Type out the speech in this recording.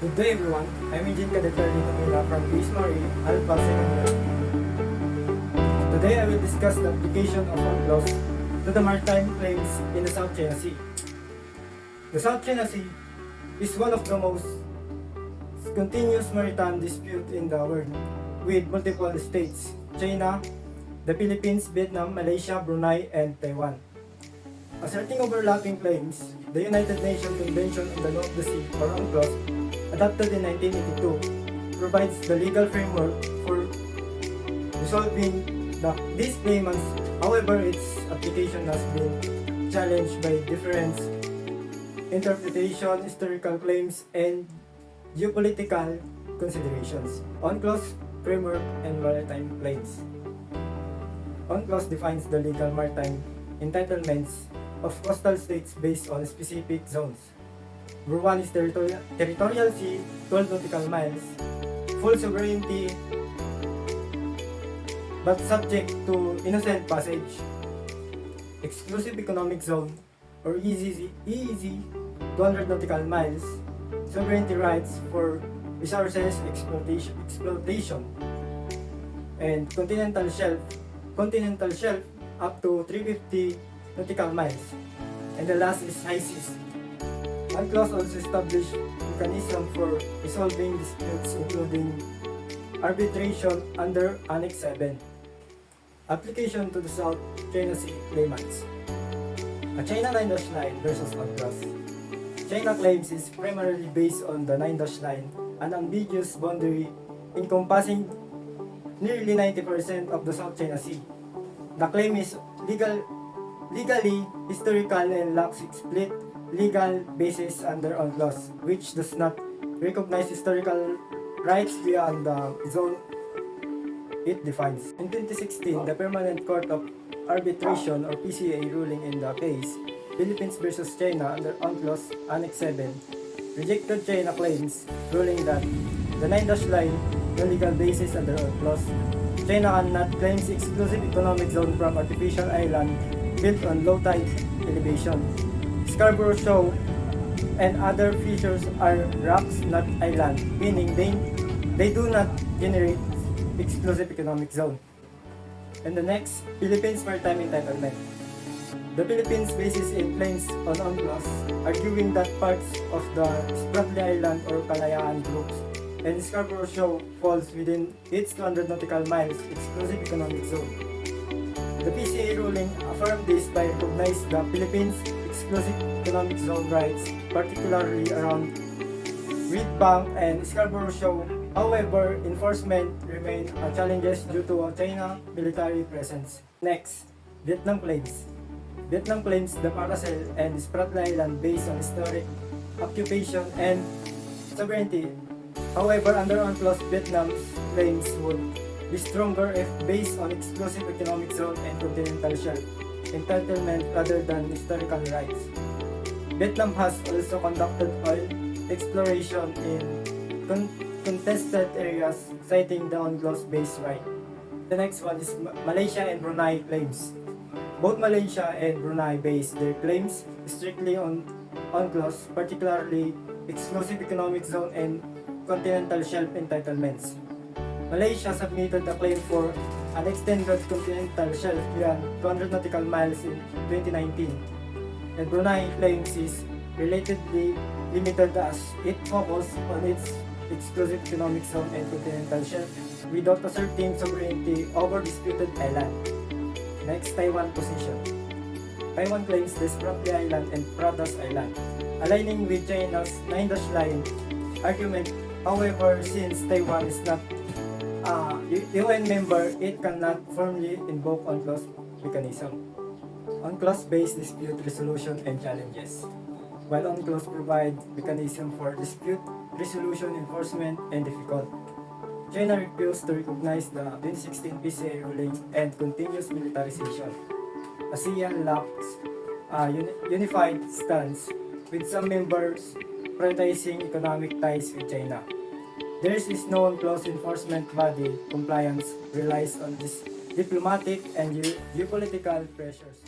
Good day everyone, I'm Engine Cadet Manila from Bismarck, Alpha Secondary. Today I will discuss the application of UNCLOS to the maritime claims in the South China Sea. The South China Sea is one of the most continuous maritime disputes in the world, with multiple states, China, the Philippines, Vietnam, Malaysia, Brunei, and Taiwan. Asserting overlapping claims, the United Nations Convention on the Law of the Sea, or UNCLOS, adopted in 1982, provides the legal framework for resolving these claimants. However, its application has been challenged by different interpretation, historical claims, and geopolitical considerations. UNCLOS framework and maritime claims. UNCLOS defines the legal maritime entitlements of coastal states based on specific zones. Number 1 is territorial sea, 12 nautical miles, full sovereignty, but subject to innocent passage. Exclusive economic zone, or EEZ, 200 nautical miles, sovereignty rights for resources exploitation, and continental shelf up to 350 nautical miles. And the last is high seas. UNCLOS also established mechanism for resolving disputes, including arbitration under Annex 7. Application to the South China Sea claimants. A China 9-dash line versus UNCLOS. China claims is primarily based on the 9-dash line, an ambiguous boundary encompassing nearly 90% of the South China Sea. The claim is legally historical and lacks split legal basis under UNCLOS, which does not recognize historical rights beyond the zone it defines. In 2016, the Permanent Court of Arbitration, or PCA, ruling in the case Philippines versus China under UNCLOS Annex 7 rejected China claims, ruling that the 9-dash line no legal basis under UNCLOS. China cannot claim exclusive economic zone from artificial island built on low tide elevation. Scarborough Shoal and other features are rocks, not island, meaning they do not generate exclusive economic zone. And the next, Philippines Maritime Entitlement. The Philippines bases its claims on UNCLOS, arguing that parts of the Spratly Island or Kalayaan groups and Scarborough Shoal falls within its 200 nautical miles exclusive economic zone. The PCA ruling affirmed this by recognizing the Philippines' exclusive economic zone rights, particularly around Reed Bank and Scarborough Shoal. However, enforcement remained a challenge due to a China military presence. Next, Vietnam claims. Vietnam claims the Paracel and Spratly Island based on historic occupation and sovereignty. However, under UNCLOS, Vietnam's claims would be stronger if based on exclusive economic zone and continental shelf entitlement rather than historical rights. Vietnam has also conducted oil exploration in contested areas, citing the UNCLOS-based right. The next one is Malaysia and Brunei claims. Both Malaysia and Brunei base their claims strictly on UNCLOS, particularly exclusive economic zone and continental shelf entitlements. Malaysia submitted a claim for an extended continental shelf beyond 200 nautical miles in 2019, and Brunei claims is relatedly limited as it focused on its exclusive economic zone and continental shelf without asserting sovereignty over disputed island. Next, Taiwan position. Taiwan claims the Spratly Island and Pradas Island, aligning with China's 9-dash line argument. However, since Taiwan is not UN member, it cannot formally invoke UNCLOS mechanism. UNCLOS-based dispute resolution and challenges. While UNCLOS provides mechanism for dispute resolution, enforcement, and difficult, China refused to recognize the 2016 PCA ruling and continuous militarization. ASEAN lacks a unified stance, with some members prioritizing economic ties with China. There is no UNCLOS enforcement body. Compliance relies on this diplomatic and geopolitical pressures.